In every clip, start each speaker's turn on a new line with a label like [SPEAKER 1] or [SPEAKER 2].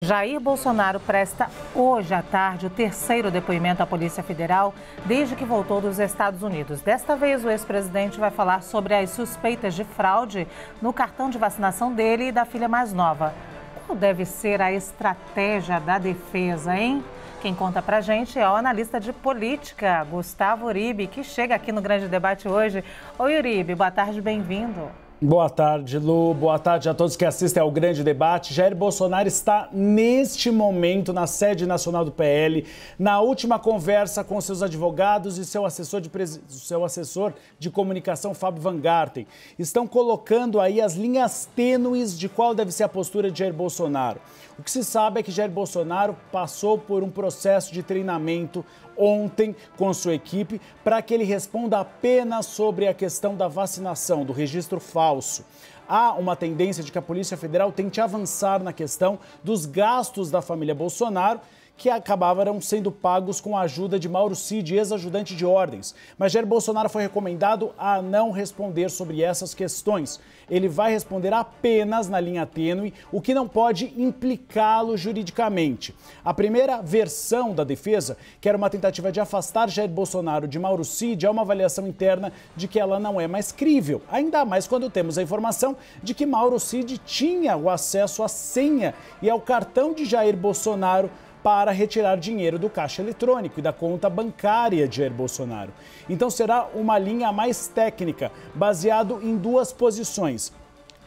[SPEAKER 1] Jair Bolsonaro presta hoje à tarde o terceiro depoimento à Polícia Federal desde que voltou dos Estados Unidos. Desta vez, o ex-presidente vai falar sobre as suspeitas de fraude no cartão de vacinação dele e da filha mais nova. Qual deve ser a estratégia da defesa, hein? Quem conta pra gente é o analista de política, Gustavo Uribe, que chega aqui no Grande Debate hoje. Oi, Uribe, boa tarde, bem-vindo.
[SPEAKER 2] Boa tarde, Lu. Boa tarde a todos que assistem ao Grande Debate. Jair Bolsonaro está, neste momento, na sede nacional do PL, na última conversa com seus advogados e seu assessor de comunicação, Fábio Van Garten. Estão colocando aí as linhas tênues de qual deve ser a postura de Jair Bolsonaro. O que se sabe é que Jair Bolsonaro passou por um processo de treinamento ontem com sua equipe para que ele responda apenas sobre a questão da vacinação, do registro falso. Há uma tendência de que a Polícia Federal tente avançar na questão dos gastos da família Bolsonaro, que acabaram sendo pagos com a ajuda de Mauro Cid, ex-ajudante de ordens. Mas Jair Bolsonaro foi recomendado a não responder sobre essas questões. Ele vai responder apenas na linha tênue, o que não pode implicá-lo juridicamente. A primeira versão da defesa, que era uma tentativa de afastar Jair Bolsonaro de Mauro Cid, é uma avaliação interna de que ela não é mais crível. Ainda mais quando temos a informação de que Mauro Cid tinha o acesso à senha e ao cartão de Jair Bolsonaro para retirar dinheiro do caixa eletrônico e da conta bancária de Jair Bolsonaro. Então será uma linha mais técnica, baseado em duas posições.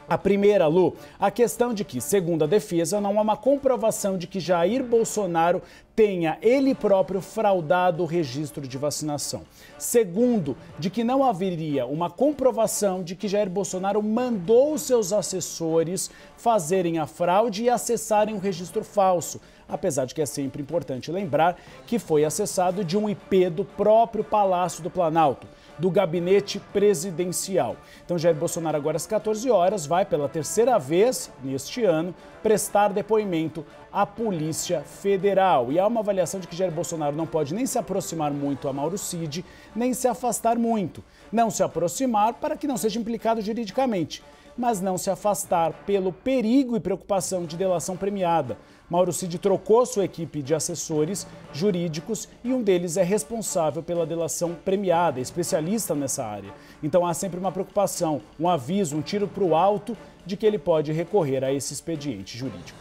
[SPEAKER 2] A primeira, Lu, a questão de que, segundo a defesa, não há uma comprovação de que Jair Bolsonaro tenha ele próprio fraudado o registro de vacinação. Segundo, de que não haveria uma comprovação de que Jair Bolsonaro mandou seus assessores fazerem a fraude e acessarem o registro falso. Apesar de que é sempre importante lembrar que foi acessado de um IP do próprio Palácio do Planalto, do gabinete presidencial. Então, Jair Bolsonaro, agora às 14 horas, vai pela terceira vez neste ano prestar depoimento à Polícia Federal. E há uma avaliação de que Jair Bolsonaro não pode nem se aproximar muito a Mauro Cid, nem se afastar muito. Não se aproximar para que não seja implicado juridicamente, mas não se afastar pelo perigo e preocupação de delação premiada. Mauro Cid trocou sua equipe de assessores jurídicos e um deles é responsável pela delação premiada, especialista nessa área. Então há sempre uma preocupação, um aviso, um tiro para o alto de que ele pode recorrer a esse expediente jurídico.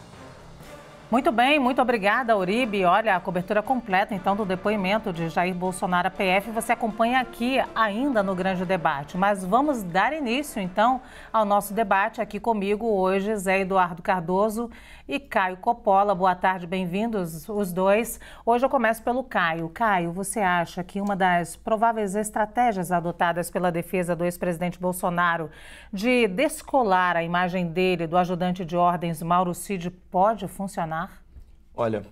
[SPEAKER 1] Muito bem, muito obrigada, Uribe. Olha, a cobertura completa, então, do depoimento de Jair Bolsonaro à PF, você acompanha aqui ainda no Grande Debate. Mas vamos dar início, então, ao nosso debate aqui comigo hoje, Zé Eduardo Cardoso e Caio Coppola. Boa tarde, bem-vindos os dois. Hoje eu começo pelo Caio. Caio, você acha que uma das prováveis estratégias adotadas pela defesa do ex-presidente Bolsonaro de descolar a imagem dele do ajudante de ordens Mauro Cid pode funcionar?
[SPEAKER 3] Olha,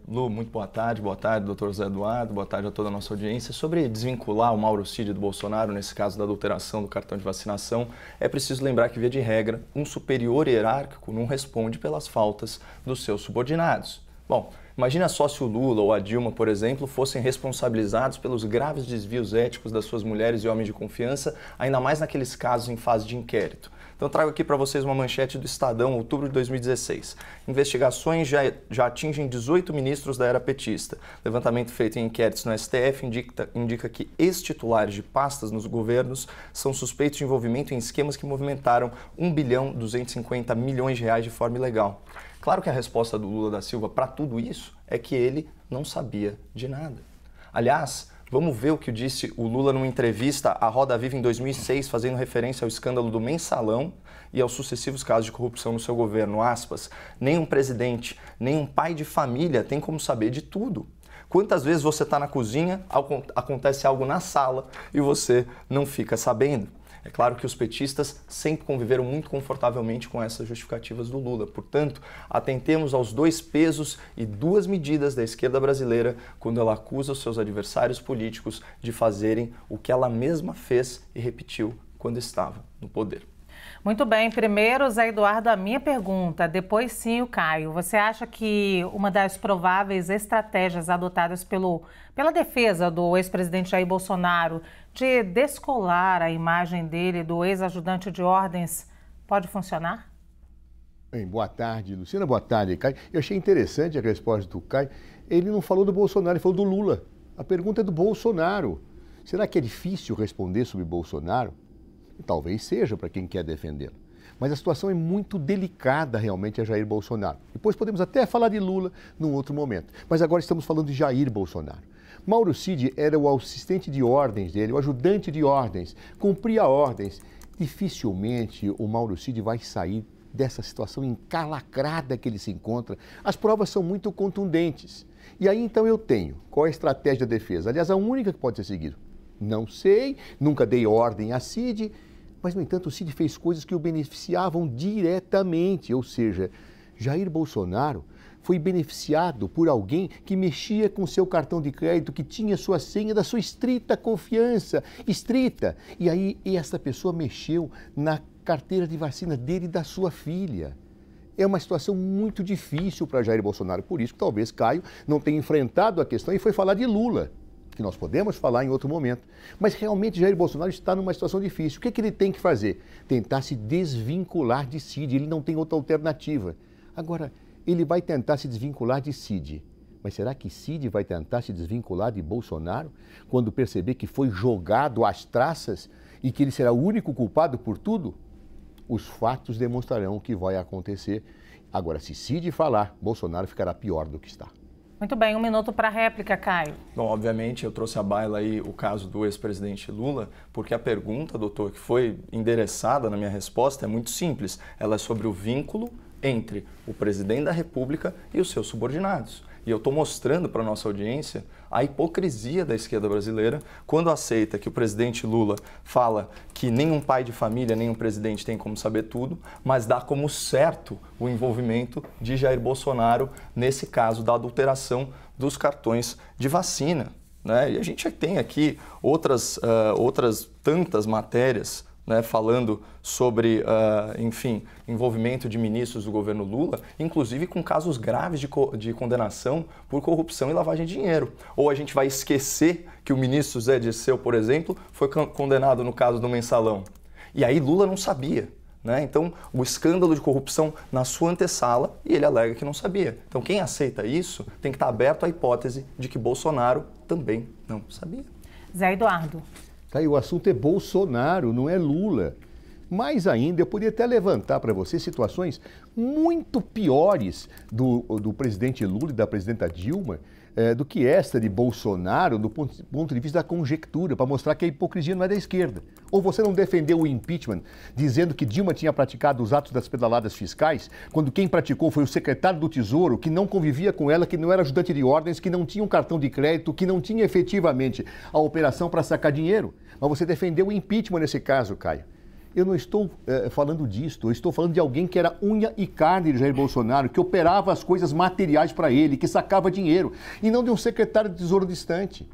[SPEAKER 3] Lu, muito boa tarde, doutor Zé Eduardo, boa tarde a toda a nossa audiência. Sobre desvincular o Mauro Cid do Bolsonaro, nesse caso da adulteração do cartão de vacinação, é preciso lembrar que, via de regra, um superior hierárquico não responde pelas faltas dos seus subordinados. Bom, imagina só se o Lula ou a Dilma, por exemplo, fossem responsabilizados pelos graves desvios éticos das suas mulheres e homens de confiança, ainda mais naqueles casos em fase de inquérito. Então trago aqui para vocês uma manchete do Estadão, outubro de 2016. Investigações já atingem 18 ministros da era petista. Levantamento feito em inquéritos no STF indica que ex-titulares de pastas nos governos são suspeitos de envolvimento em esquemas que movimentaram 1,250 bilhões de reais de forma ilegal. Claro que a resposta do Lula da Silva para tudo isso é que ele não sabia de nada. Aliás, vamos ver o que disse o Lula numa entrevista à Roda Viva em 2006, fazendo referência ao escândalo do Mensalão e aos sucessivos casos de corrupção no seu governo. Aspas, nenhum presidente, nenhum pai de família tem como saber de tudo. Quantas vezes você está na cozinha, acontece algo na sala e você não fica sabendo? É claro que os petistas sempre conviveram muito confortavelmente com essas justificativas do Lula. Portanto, atentemos aos dois pesos e duas medidas da esquerda brasileira quando ela acusa os seus adversários políticos de fazerem o que ela mesma fez e repetiu quando estava no poder.
[SPEAKER 1] Muito bem, primeiro, Zé Eduardo, a minha pergunta, depois sim o Caio. Você acha que uma das prováveis estratégias adotadas pela defesa do ex-presidente Jair Bolsonaro de descolar a imagem dele do ex-ajudante de ordens pode funcionar?
[SPEAKER 4] Bem, boa tarde, Luciana. Boa tarde, Caio. Eu achei interessante a resposta do Caio. Ele não falou do Bolsonaro, ele falou do Lula. A pergunta é do Bolsonaro. Será que é difícil responder sobre Bolsonaro? Talvez seja para quem quer defendê-lo. Mas a situação é muito delicada realmente a Jair Bolsonaro. Depois podemos até falar de Lula num outro momento. Mas agora estamos falando de Jair Bolsonaro. Mauro Cid era o assistente de ordens dele, o ajudante de ordens, cumpria ordens. Dificilmente o Mauro Cid vai sair dessa situação encalacrada que ele se encontra. As provas são muito contundentes. E aí então eu tenho, qual é a estratégia da defesa? Aliás, a única que pode ser seguida. Não sei, nunca dei ordem a Cid, mas no entanto o Cid fez coisas que o beneficiavam diretamente, ou seja, Jair Bolsonaro foi beneficiado por alguém que mexia com seu cartão de crédito, que tinha sua senha da sua estrita confiança, estrita. E aí essa pessoa mexeu na carteira de vacina dele e da sua filha. É uma situação muito difícil para Jair Bolsonaro, por isso que talvez Caio não tenha enfrentado a questão e foi falar de Lula, que nós podemos falar em outro momento. Mas realmente Jair Bolsonaro está numa situação difícil. O que ele tem que fazer? Tentar se desvincular de Cid, ele não tem outra alternativa. Agora, ele vai tentar se desvincular de Cid. Mas será que Cid vai tentar se desvincular de Bolsonaro quando perceber que foi jogado às traças e que ele será o único culpado por tudo? Os fatos demonstrarão o que vai acontecer. Agora, se Cid falar, Bolsonaro ficará pior do que está.
[SPEAKER 1] Muito bem, 1 minuto para a réplica, Caio.
[SPEAKER 3] Bom, obviamente eu trouxe à baila aí o caso do ex-presidente Lula, porque a pergunta, doutor, que foi endereçada na minha resposta é muito simples. Ela é sobre o vínculo entre o presidente da República e os seus subordinados. E eu estou mostrando para a nossa audiência a hipocrisia da esquerda brasileira quando aceita que o presidente Lula fala que nenhum pai de família, nenhum presidente tem como saber tudo, mas dá como certo o envolvimento de Jair Bolsonaro nesse caso da adulteração dos cartões de vacina, né? E a gente tem aqui outras tantas matérias, né, falando sobre, enfim, envolvimento de ministros do governo Lula, inclusive com casos graves de condenação por corrupção e lavagem de dinheiro. Ou a gente vai esquecer que o ministro Zé Dirceu, por exemplo, foi condenado no caso do Mensalão. E aí Lula não sabia, né? Então, o escândalo de corrupção na sua antessala e ele alega que não sabia. Então, quem aceita isso tem que estar aberto à hipótese de que Bolsonaro também não sabia.
[SPEAKER 1] Zé Eduardo.
[SPEAKER 4] Caio, o assunto é Bolsonaro, não é Lula. Mais ainda, eu poderia até levantar para você situações muito piores do presidente Lula e da presidenta Dilma do que esta de Bolsonaro, do ponto de vista da conjectura, para mostrar que a hipocrisia não é da esquerda. Ou você não defendeu o impeachment, dizendo que Dilma tinha praticado os atos das pedaladas fiscais, quando quem praticou foi o secretário do Tesouro, que não convivia com ela, que não era ajudante de ordens, que não tinha um cartão de crédito, que não tinha efetivamente a operação para sacar dinheiro. Mas você defendeu o impeachment nesse caso, Caio. Eu não estou falando disto, eu estou falando de alguém que era unha e carne de Jair Bolsonaro, que operava as coisas materiais para ele, que sacava dinheiro, e não de um secretário de Tesouro distante.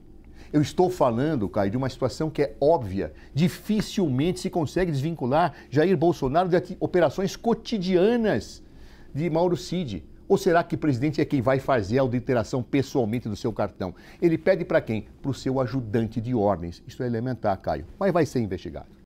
[SPEAKER 4] Eu estou falando, Caio, de uma situação que é óbvia, dificilmente se consegue desvincular Jair Bolsonaro de operações cotidianas de Mauro Cid. Ou será que o presidente é quem vai fazer a auditoração pessoalmente do seu cartão? Ele pede para quem? Para o seu ajudante de ordens. Isso é elementar, Caio, mas vai ser investigado.